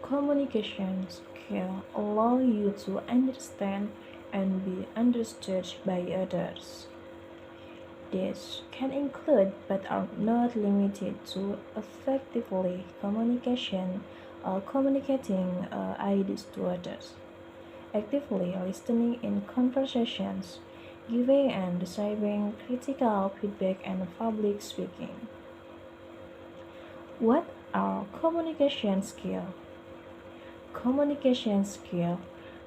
communication skill allow you to understand and be understood by others. This can include, but are not limited to, effectively communicating ideas to others, actively listening in conversations, giving and receiving critical feedback, and public speaking. What are communication skills? Communication skills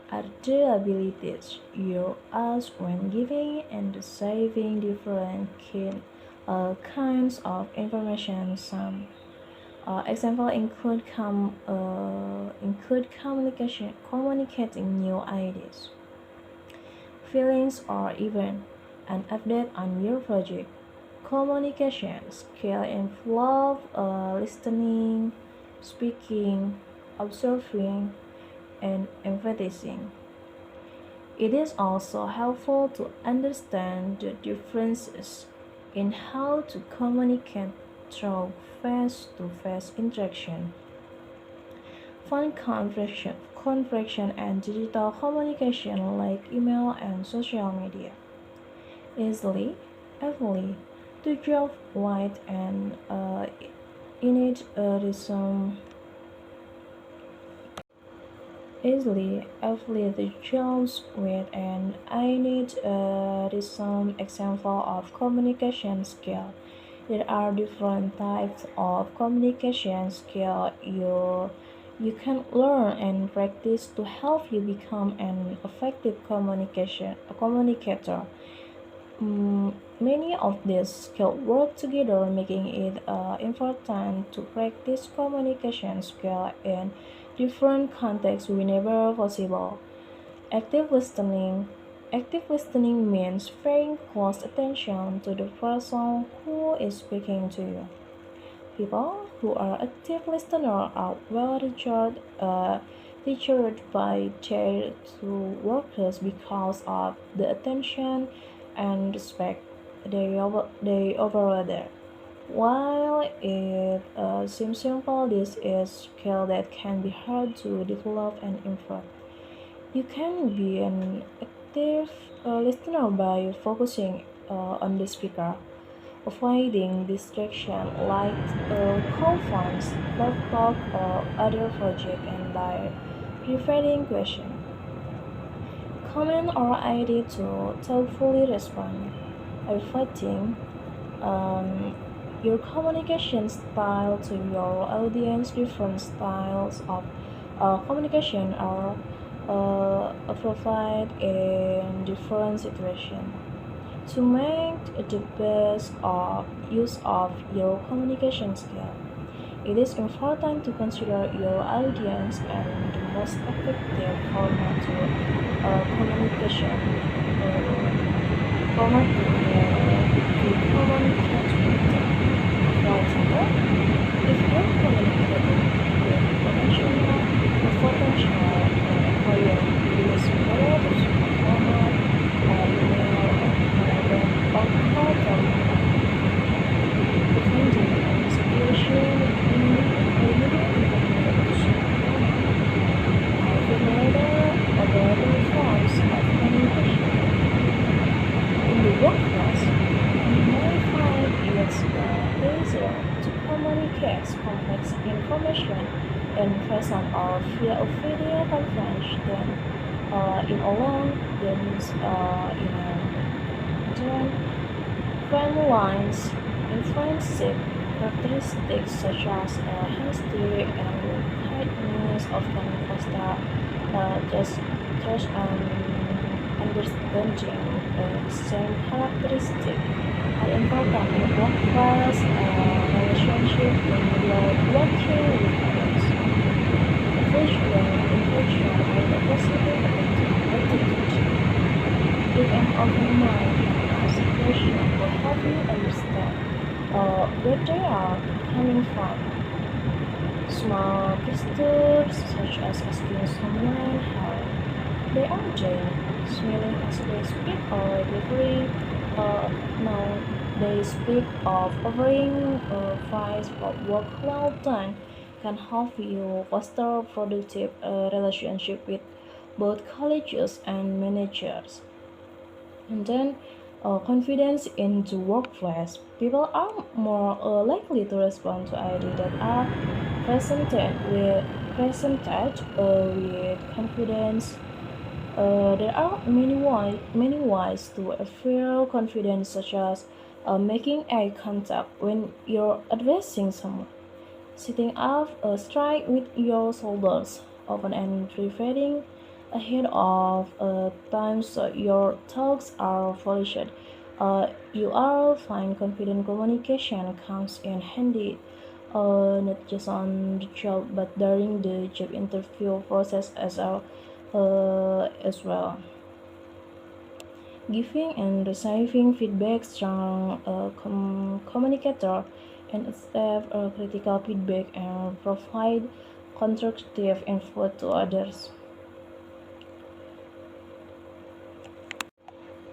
are the abilities you use when giving and receiving different kinds of information. Some examples include communicating new ideas, feelings, or even an update on your project. Communication skills involve listening, speaking, observing, and empathizing. It is also helpful to understand the differences in how to communicate through face-to-face interaction, phone conversation, and digital communication like email and social media. Easily, easily, to drop white and innate resume easily affiliate the jobs with, and I need some example of communication skill. There are different types of communication skill you can learn and practice to help you become an effective communicator. Many of these skills work together, making it important to practice communication skill in different contexts whenever possible. Active listening. Active listening means paying close attention to the person who is speaking to you. People who are active listeners are well teachered by their workers because of the attention and respect they offer there. While it seems simple, this is skill that can be hard to develop and improve. You can be an active listener by focusing on the speaker, avoiding distraction like call phones, laptop, or other project, and by preferring question, comment, or idea to thoughtfully respond. Reflecting um, your communication style to your audience. Different styles of communication are appropriate in different situations. To make the best use of your communication skill, it is important to consider your audience and the most effective format to communication. Format to communicate with them. For example, if you're communicating with potential employer, it is better to use a format, email, or call them, depending on the situation. Other forms of communication. In the workplace, you may find it easier to communicate complex information in person or via a video conference than in a long distance in a turn. Friend lines intrinsic characteristics such as honesty and kindness often foster trust and understanding. The same characteristic are important in workplace relationship when you are working with others. Visual interaction and a positive attitude. Give an open mind and ask questions will help you understand where they are coming from. Small gestures such as asking someone how they are doing, smiling as they speak, or delivering now they speak of offering a prize for work well done can help you foster productive relationship with both colleagues and managers. And then confidence in the workplace. People are more likely to respond to ideas that are presented with confidence. There are many ways to feel confidence, such as making eye contact when you're addressing someone, sitting up straight with your shoulders open and preparing ahead of time so your thoughts are polished. You are find confident communication comes in handy not just on the job but during the job interview process as well. Giving and receiving feedback strong communicator and accept critical feedback and provide constructive input to others.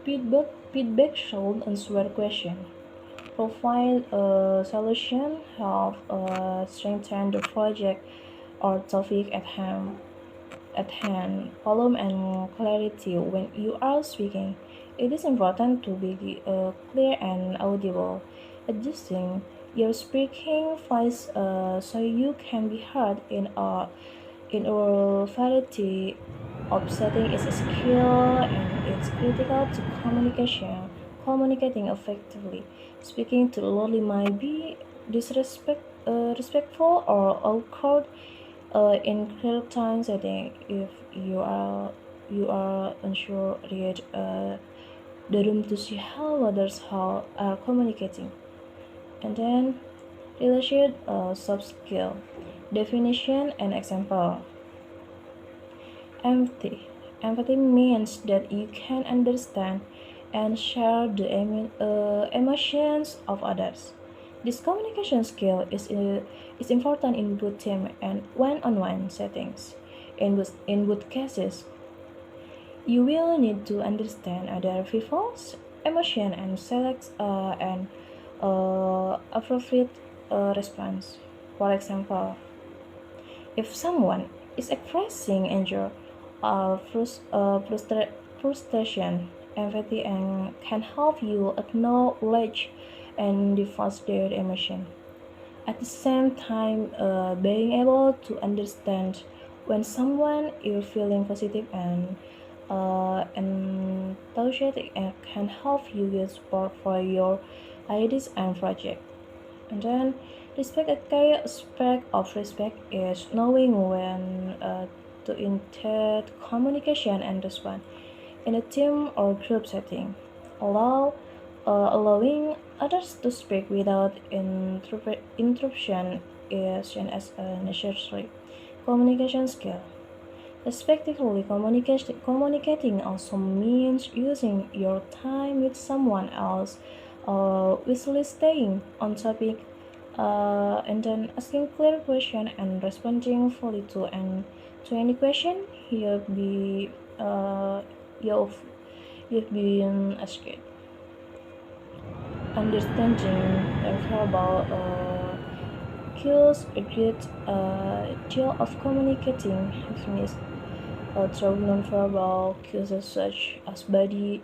Feedback should answer question, provide a solution, help strengthen the project or topic at hand, volume and clarity when you are speaking. It is important to be clear and audible, adjusting your speaking voice so you can be heard in a variety of settings is a skill and it's critical to communicating effectively. Speaking too loudly might be respectful or awkward in real time setting if you are unsure read the room to see how others are communicating. And then relation soft skill definition and example. Empathy. Empathy means that you can understand and share the emotions of others. This communication skill is important in both team and one-on-one settings. In both cases, you will need to understand other people's emotion and select an appropriate response. For example, if someone is expressing anger or frustration, empathy and can help you acknowledge and diffuse their emotion. At the same time, being able to understand when someone is feeling positive and enthusiastic can help you get support for your ideas and project. And then respect a key aspect of respect is knowing when to initiate communication and respond in a team or group setting. Allowing others to speak without interruption is seen as a necessary communication skill. Respectively, communicating also means using your time with someone else, visually staying on topic, and then asking clear question and responding fully to any question be you've you've been asked. Understanding verbal cues a great deal of communicating happiness through nonverbal cues such as body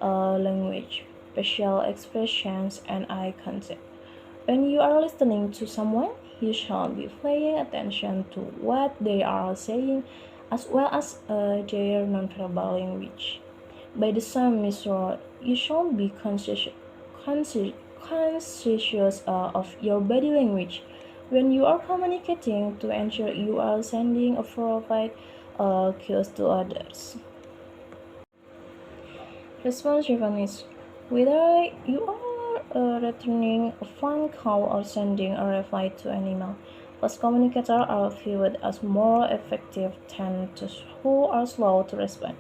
language, facial expressions, and eye contact. When you are listening to someone, you should be paying attention to what they are saying as well as their nonverbal language. By the same measure, you should be conscious, conscious of your body language when you are communicating to ensure you are sending appropriate cues to others. Responsiveness. Whether you are returning a phone call or sending a reply to an email, most communicators are viewed as more effective than those who are slow to respond.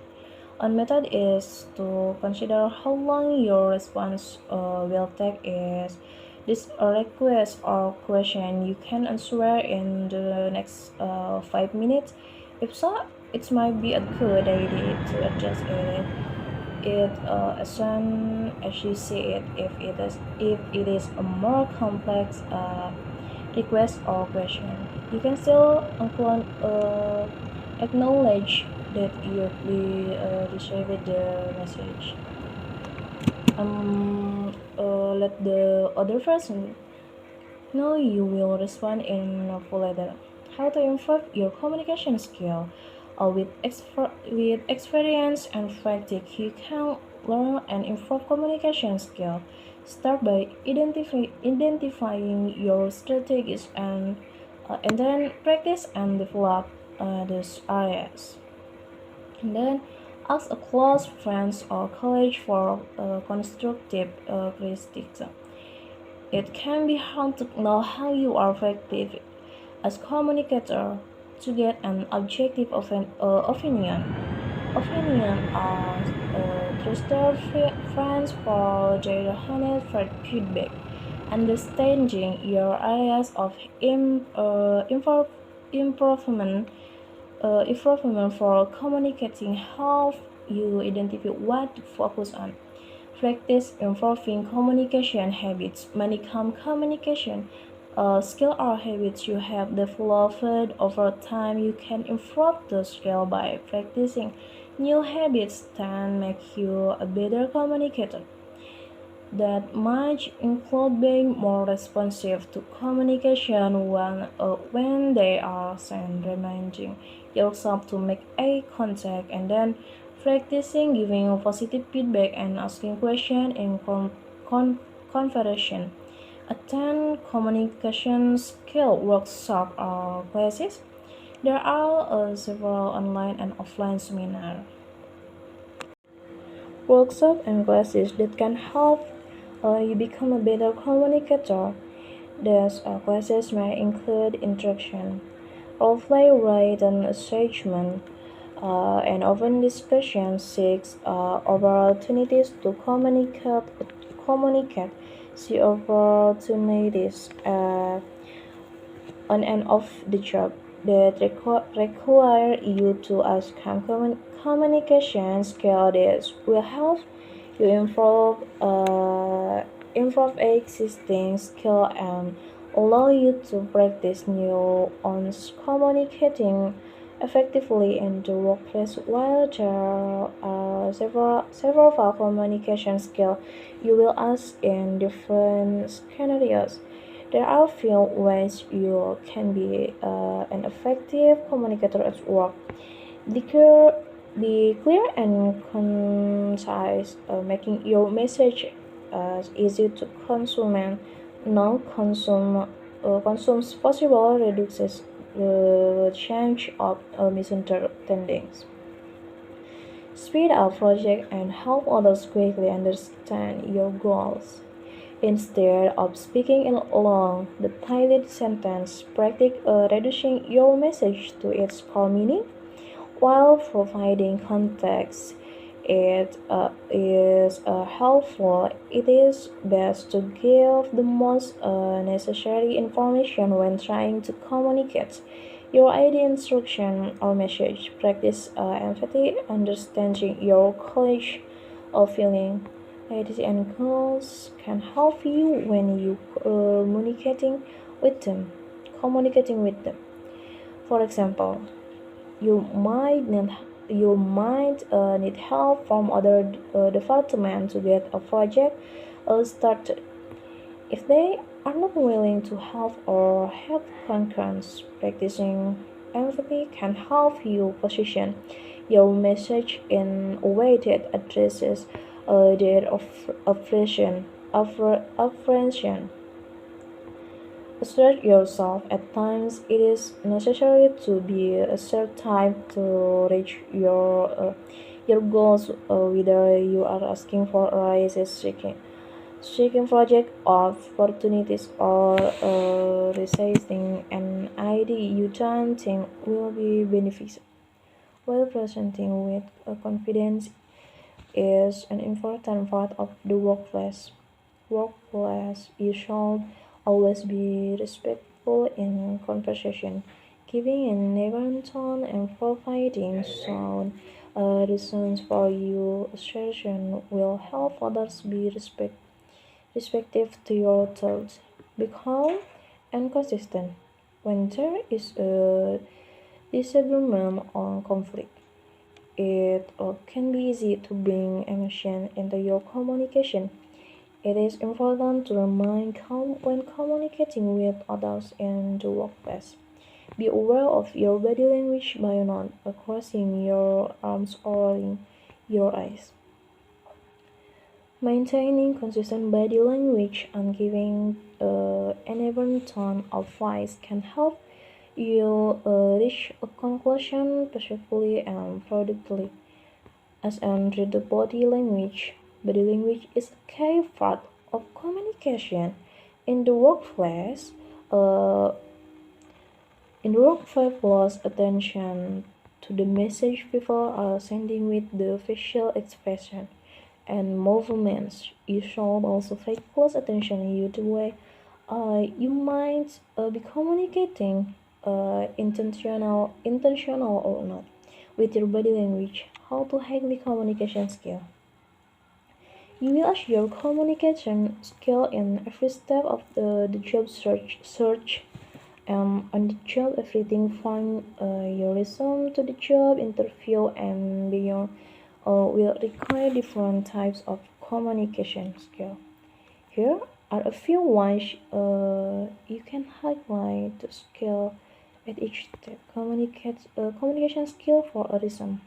One method is to consider how long your response will take. Is this a request or question you can answer in the next 5 minutes? If so, it might be a good idea to address it as soon as you see it. If it is a more complex request or question. You can still acknowledge that you received the message. Let the other person know you will respond in a full letter. How to improve your communication skill? With experience and practice, you can learn and improve communication skill. Start by identifying your strategies and then practice and develop these areas. And then ask a close friends or colleague for constructive criticism. It can be hard to know how you are effective as communicator to get an objective opinion. Opinion are trusted friends for their honest feedback. Understanding your areas of improvement improvement for communicating how you identify what to focus on. Practice improving communication habits. Many communication skill or habits you have developed over time. You can improve the skill by practicing new habits that make you a better communicator. That might include being more responsive to communication when they are sent, reminding yourself to make eye contact, and then practicing giving positive feedback and asking questions in conversation. Attend communication skill workshop or classes. There are several online and offline seminars, workshops, and classes that can help you become a better communicator. These classes may include interaction, role-play, written assessment, and open discussion. Seeks opportunities to communicate. See opportunities on and off the job that require you to ask communication skills will help you improve existing skill and allow you to practice new ones. Communicating effectively in the workplace. While there are several communication skills you will ask in different scenarios, there are few ways you can be an effective communicator at work. Be clear and concise, making your message easy to consume and consumes possible reduces the chance of misunderstandings. Speed up project and help others quickly understand your goals. Instead of speaking in long, detailed sentence, practice reducing your message to its core meaning while providing context. It is helpful. It is best to give the most necessary information when trying to communicate your idea, instruction, or message. Practice empathy, understanding your colleagues or feeling. Ideas and goals can help you when you with them. Communicating with them. For example, you might need help from other departments to get a project started. If they are not willing to help or have concerns, practicing empathy can help you position your message in a way that addresses their apprehension. Assert yourself. At times, it is necessary to be assertive to reach your goals, whether you are asking for a raise, seeking project opportunities, or resisting an idea you don't think will be beneficial. While presenting with confidence is an important part of the workplace. You should always be respectful in conversation, giving an even tone and providing sound reasons for your assertion will help others be respective to your thoughts. Be calm and consistent. When there is a disagreement or conflict, it can be easy to bring emotion into your communication. It is important to remain calm when communicating with others in the workplace. Be aware of your body language by not crossing your arms or rolling your eyes. Maintaining consistent body language and giving an even tone of voice can help you reach a conclusion peacefully and productively. As under the body language is a key part of communication in the workplace. Uh, in the workplace, plus attention to the message people are sending with the facial expression and movements. You should also pay close attention to the way you might be communicating, intentional or not, with your body language. How to hack the communication skill. You will ask your communication skill in every step of the job search on the job everything from your resume to the job interview and beyond will require different types of communication skill. Here are a few ways you can highlight the skill at each step. Communication skill for a resume.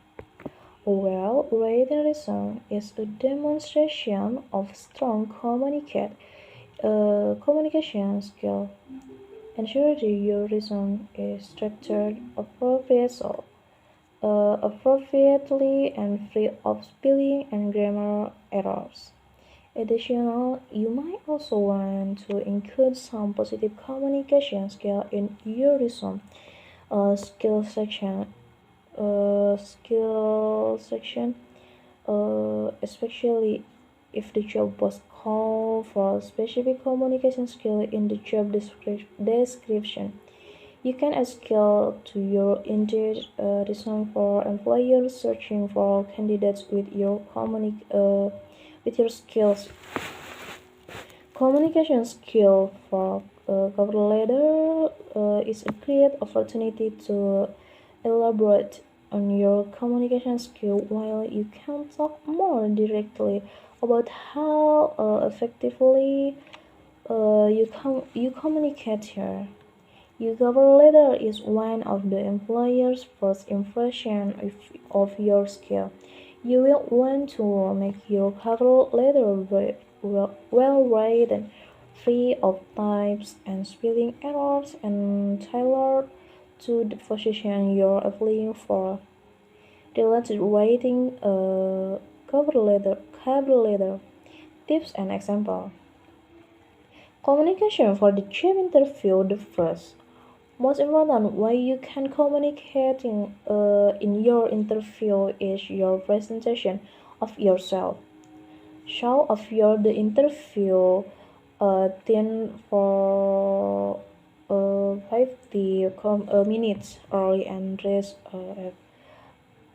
Well, written resume is a demonstration of strong communication skill. Ensure that your resume is structured appropriately and free of spelling and grammar errors. Additionally, you might also want to include some positive communication skill in your resume. Uh, skill section, skill section, especially if the job was called for specific communication skill in the job description. You can add skill to your Indeed resume for employers searching for candidates with your skills. Communication skill for cover letter is a great opportunity to elaborate on your communication skill while you can talk more directly about how effectively you communicate here. Your cover letter is one of the employer's first impression of your skill. You will want to make your cover letter well written, free of types and spelling errors, and tailored to the position you're applying for. Related writing cover letter tips and example. Communication for the job interview. The first most important way you can communicate in your interview is your presentation of yourself. Show off your the interview 10 for 50 minutes early and dress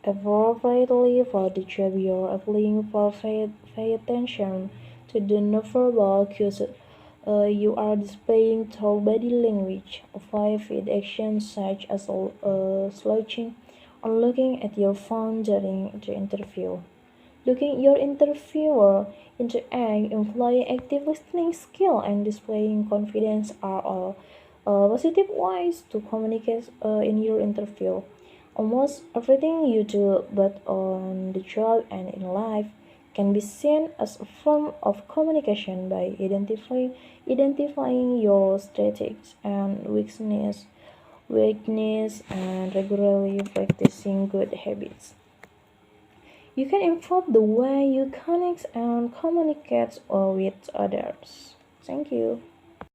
appropriately for the job you're applying for. Pay attention to the nonverbal cues you are displaying through body language. Avoid actions such as slouching or looking at your phone during the interview. Looking your interviewer in the eye, employing active listening skill, and displaying confidence are all positive ways to communicate in your interview. Almost everything you do, both on the job and in life, can be seen as a form of communication by identifying your strengths and weakness and regularly practicing good habits. You can improve the way you connect and communicate with others. Thank you.